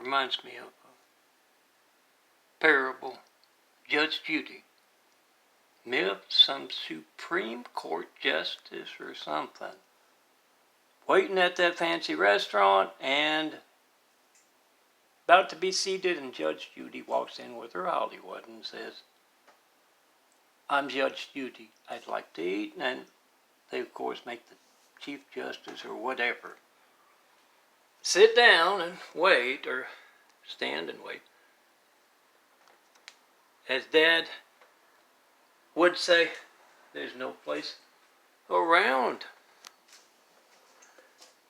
reminds me of a parable. Judge Judy. Myth, some Supreme Court justice or something. Waiting at that fancy restaurant and about to be seated, and Judge Judy walks in with her Hollywood and says, "I'm Judge Judy. I'd like to eat." And they, of course, make the Chief Justice or whatever sit down and wait, or stand and wait. As Dad would say, there's no place around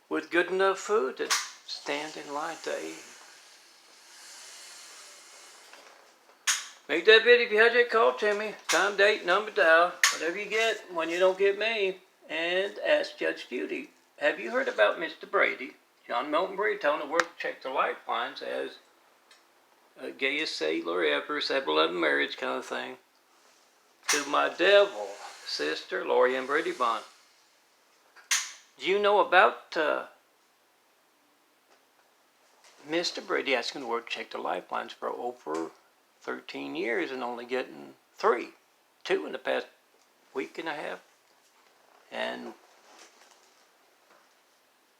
with good enough food to stand in line to eat. Make that bid if you had that call to me. Time, date, number, dial, whatever you get when you don't get me. And ask Judge Judy, have you heard about Mr. Brady? John Milton Brady telling the world to check their lifelines as a gayest sailor ever, 7-11 marriage kind of thing. To my devil sister, Lori Ann Brady Bond. Do you know about Mr. Brady asking the world to check their lifelines for over 13 years and only getting 2 in the past week and a half? And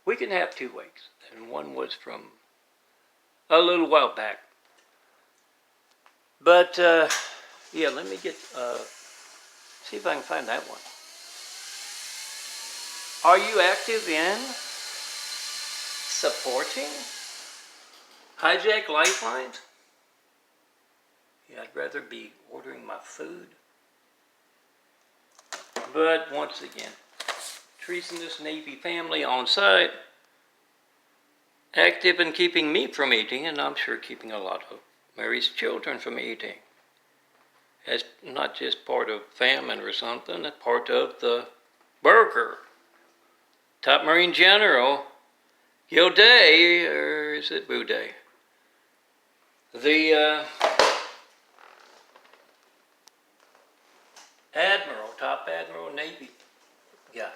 week and a half, 2 weeks. And one was from a little while back. But, yeah, let me get, see if I can find that one. Are you active in supporting Hijack Lifelines? Yeah, I'd rather be ordering my food. But once again, treasonous Navy family on site, active in keeping me from eating, and I'm sure keeping a lot of Mary's children from eating. As not just part of famine or something, a part of the burger. Top Marine General Gilday, or is it Boudet? The Admiral, top Admiral, Navy guy.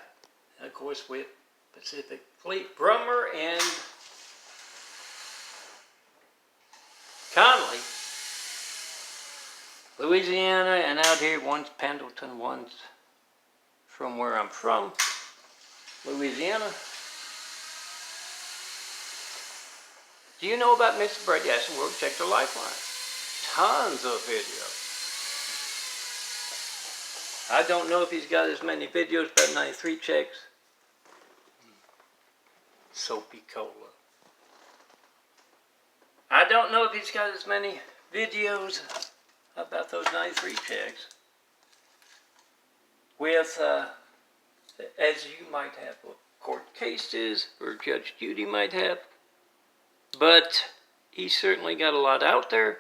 And of course with Pacific Fleet, Brummer and Conley, Louisiana, and out here one's Pendleton, one's from where I'm from, Louisiana. Do you know about Mr. Brady asking the world to check their lifeline? Tons of videos. I don't know if he's got as many videos about 93 checks. Soapy Cola. I don't know if he's got as many videos about those 93 checks with, as you might have with court cases, or Judge Judy might have. But he certainly got a lot out there.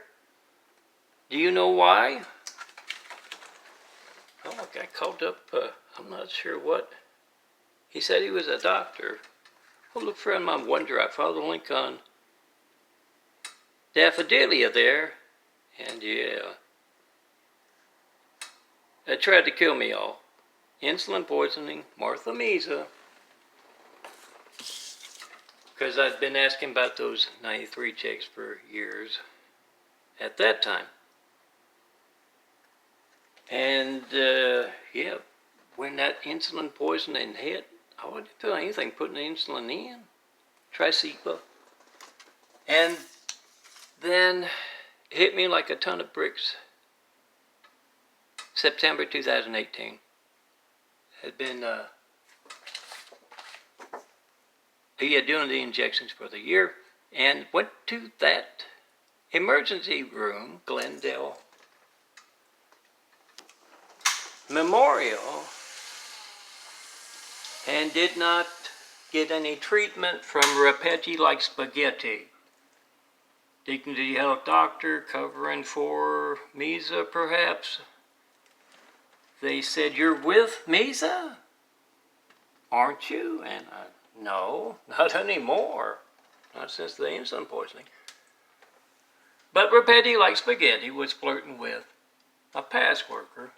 Do you know why? Oh, I got called up, I'm not sure what. He said he was a doctor. Well, look for him on OneDrive. Follow the link on Daffodilia there. And yeah, they tried to kill me all. Insulin poisoning, Martha Mesa. Because I'd been asking about those 93 checks for years at that time. And, yeah, when that insulin poisoning hit, I wouldn't feel anything putting the insulin in. Tricipa. And then it hit me like a ton of bricks. September 2018. Had been, doing the injections for the year, and went to that emergency room, Glendale Memorial, and did not get any treatment from Repetti like spaghetti. Dignity Health Doctor covering for Mesa, perhaps. They said, "You're with Mesa, aren't you?" And no, not anymore. Not since the insulin poisoning. But Repetti like spaghetti was flirting with a past worker.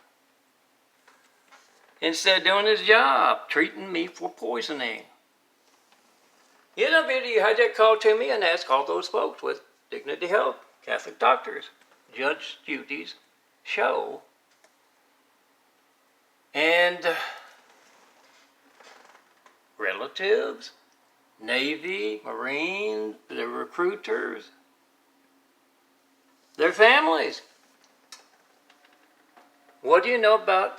Instead of doing his job, treating me for poisoning. You know, you had that call to me and ask all those folks with Dignity Health, Catholic Doctors, Judge Judy's show, and relatives, Navy, Marines, the recruiters, their families. What do you know about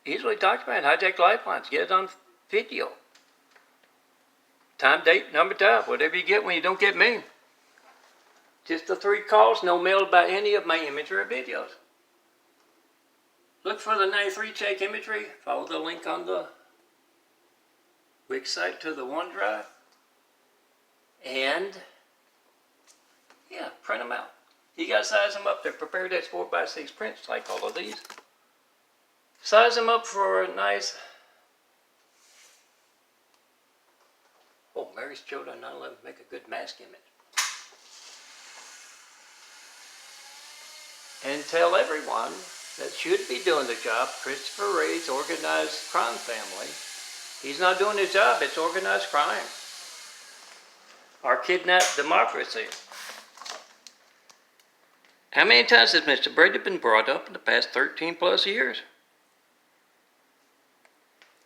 easily documented hijacked lifelines? Get it on video. Time, date, number, time, whatever you get when you don't get me. Just the 3 calls, no mail about any of my imagery or videos. Look for the 93 check imagery. Follow the link on the website to the OneDrive. And, yeah, print them out. You got to size them up. They're prepared export by 6 prints, like all of these. Size them up for a nice... Oh, Mary's children 9/11 make a good mask image. And tell everyone that should be doing the job, Christopher Wray's organized crime family. He's not doing his job, it's organized crime. Our kidnapped democracy. How many times has Mr. Brady been brought up in the past 13 plus years?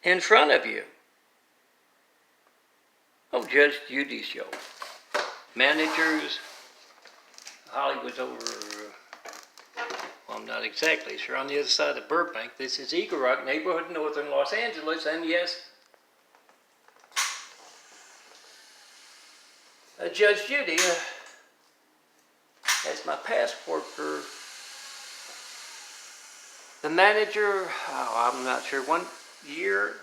In front of you. Oh, Judge Judy's show. Managers, Hollywood's over, well, I'm not exactly sure, on the other side of Burbank. This is Eagle Rock, neighborhood in northern Los Angeles, and yes, Judge Judy, as my past worker, the manager, I'm not sure, 1 year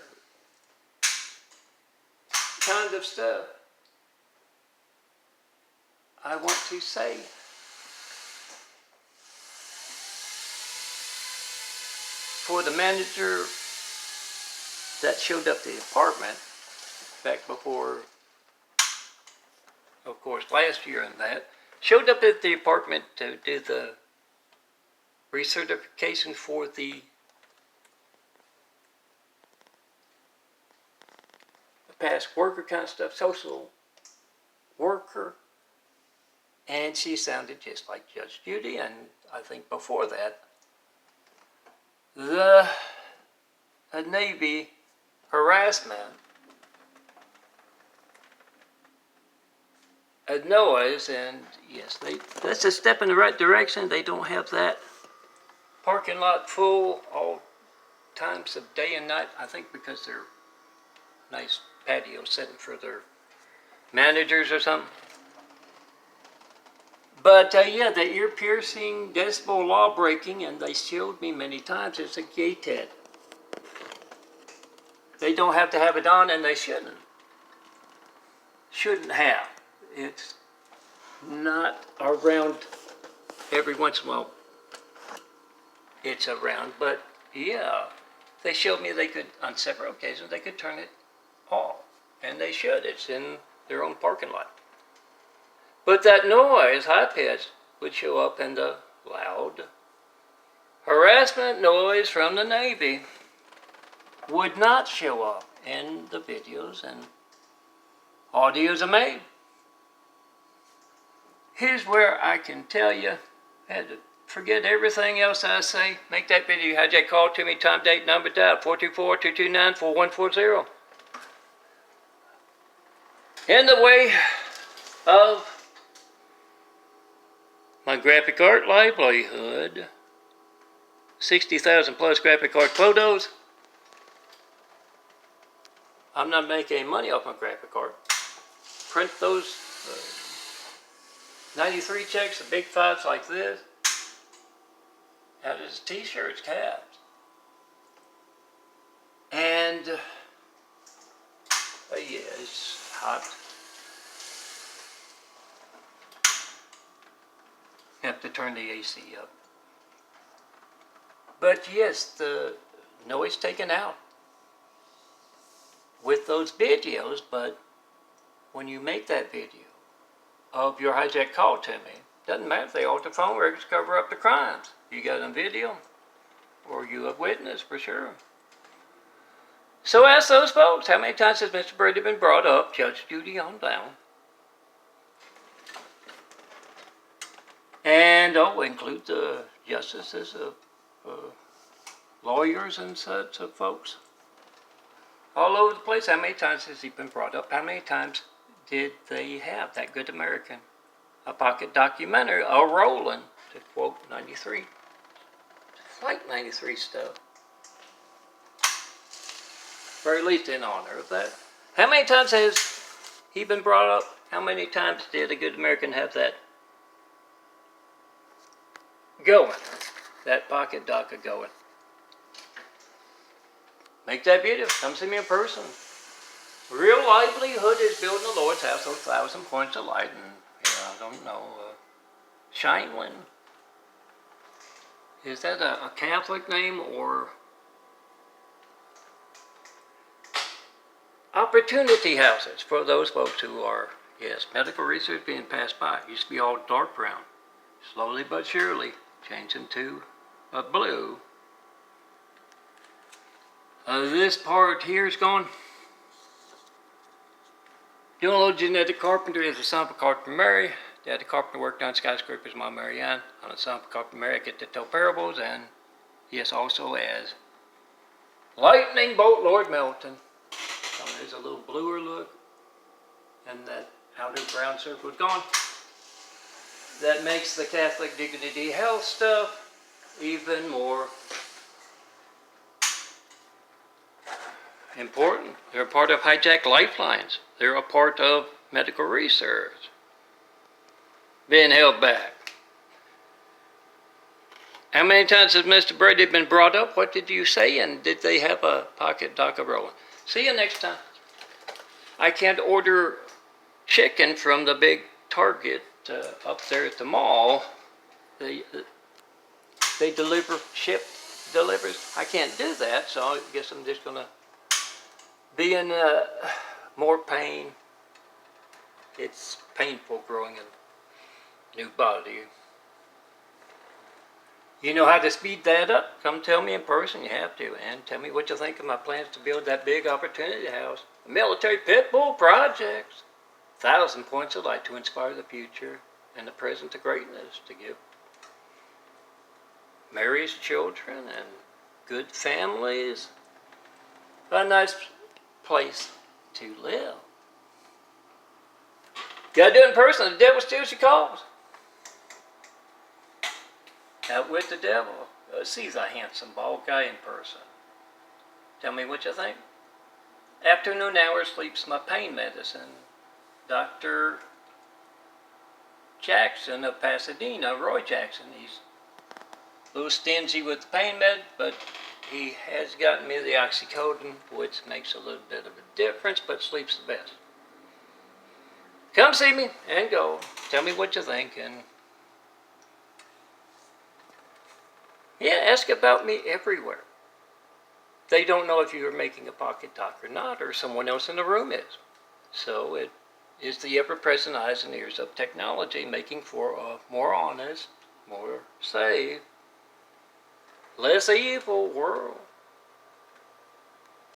kind of stuff. I want to say for the manager that showed up at the apartment back before, of course, last year and that, showed up at the apartment to do the recertification for the past worker kind of stuff, social worker, and she sounded just like Judge Judy, and I think before that, the Navy harassment, a noise, and yes, that's a step in the right direction. They don't have that parking lot full all times of day and night, I think because they're nice patio setting for their managers or something. But yeah, the ear-piercing, decibel law-breaking, and they showed me many times, it's a gate head. They don't have to have it on, and they shouldn't. Shouldn't have. It's not around every once in a while. It's around, but yeah, they showed me they could, on several occasions, they could turn it off, and they should. It's in their own parking lot. But that noise, high-pitched, would show up in the loud harassment noise from the Navy. Would not show up in the videos and audios are made. Here's where I can tell you, I had to forget everything else I say. Make that video, hijack call to me, time, date, number, dial, 424-229-4140. In the way of my graphic art livelihood, 60,000 plus graphic art photos. I'm not making any money off my graphic art. Print those 93 checks, the big 5s like this, out as t-shirts, caps. And, yeah, it's hot. Have to turn the AC up. But yes, the noise taken out with those videos, but when you make that video of your hijack call to me, doesn't matter if they alter phone records, cover up the crimes. You got it on video, or you a witness for sure. So ask those folks, how many times has Mr. Brady been brought up, Judge Judy on down, And include the justices, lawyers and such folks all over the place. How many times has he been brought up? How many times did they have that good American? A pocket documentary, a rolling, to quote 93. Like 93 stuff. Or at least in honor of that. How many times has he been brought up? How many times did a good American have that going? That pocket doca going. Make that beautiful. Come see me in person. Real livelihood is building the Lord's house, those 1,000 points of light, and I don't know, Shineland. Is that a Catholic name or opportunity houses for those folks who are, yes, medical research being passed by. It used to be all dark brown. Slowly but surely changing to a blue. This part here is gone. Doing a little genetic carpentry as a son of a carpenter Mary. Dad the carpenter worked on skyscrapers, Mom Mary Ann. On a son of a carpenter Mary, I get to tell parables, and yes, also as lightning bolt Lord Melton. So there's a little bluer look, and that outer brown circle is gone. That makes the Catholic Dignity Health stuff even more important. They're a part of hijacked lifelines. They're a part of medical research being held back. How many times has Mr. Brady been brought up? What did you say? And did they have a pocket doca rolling? See you next time. I can't order chicken from the big Target up there at the mall. They delivers. I can't do that, so I guess I'm just going to be in more pain. It's painful growing a new body. You know how to speed that up? Come tell me in person, you have to. And tell me what you think of my plans to build that big opportunity house. Military pit bull projects. 1,000 points of light to inspire the future and the present to greatness, to give Mary's children and good families a nice place to live. Gotta do it in person. The devil steals your calls. Out with the devil. See the handsome bald guy in person. Tell me what you think. Afternoon hours sleeps my pain medicine. Dr. Jackson of Pasadena, Roy Jackson, he's a little stingy with the pain med, but he has gotten me the oxycodone, which makes a little bit of a difference, but sleep's the best. Come see me and go. Tell me what you think, and yeah, ask about me everywhere. They don't know if you're making a pocket doc or not, or someone else in the room is. So it is the ever-present eyes and ears of technology making for a more honest, more safe, less evil world.